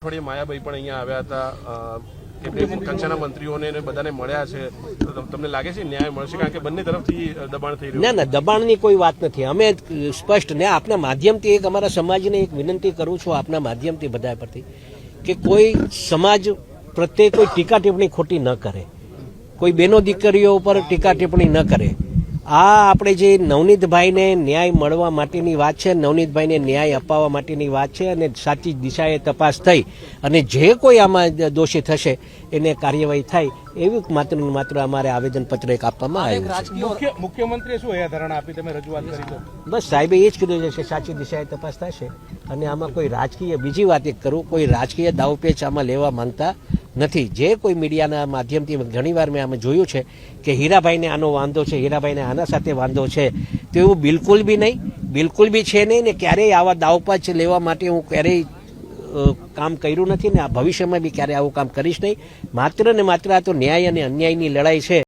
થોડી માયાભાઈ પણ અહીંયા આવ્યા હતા કેબિનેટ કક્ષાના મંત્રીઓને બધાને મળ્યા છે તો તમને લાગે છે ન્યાય મળશે કારણ કે બંને તરફથી દબાણ થઈ રહ્યું? ના દબાણની કોઈ વાત નથી. અમે સ્પષ્ટ ને આપના માધ્યમથી એક અમારા સમાજને એક વિનંતી કરું છું આપના માધ્યમથી બધા પરથી કે કોઈ સમાજ પ્રત્યે કોઈ ટીકા ટિપ્પણી ખોટી ન કરે, કોઈ બેનો દીકરીઓ ઉપર ટીકા ટિપ્પણી ન કરે. આ આપણે જે નવનીતભાઈને ન્યાય મળવા માટેની વાત છે, નવનીતભાઈને ન્યાય અપાવવા માટેની વાત છે અને સાચી દિશાએ તપાસ થઈ અને જે કોઈ આમાં દોષી થશે એને કાર્યવાહી થાય એવી માત્ર ને માત્ર અમારે આવેદનપત્ર એક આપવામાં આવ્યું છે. મુખ્યમંત્રીએ શું ધારણા આપી, તમે રજૂઆત કરી તો? બસ સાહેબે એ જ કીધું છે કે સાચી દિશાએ તપાસ થશે અને આમાં કોઈ રાજકીય, બીજી વાત એક કરું, કોઈ રાજકીય દાવપેચ આમાં લેવા માંગતા નથી. જે કોઈ મીડિયાના માધ્યમથી ઘણીવાર મેં આમાં જોયું છે કે હીરાભાઈને આનો વાંધો છે, હીરાભાઈને આના સાથે વાંધો છે, તો એવું બિલકુલ બી નહીં, બિલકુલ બી છે નહીં ને ક્યારેય આવા દાવપેચ લેવા માટે હું ક્યારેય કામ કર્યું નથી ને આ ભવિષ્યમાં બી ક્યારે આવું કામ કરીશ નહીં. માત્ર ને માત્ર આ તો ન્યાય અને અન્યાયની લડાઈ છે.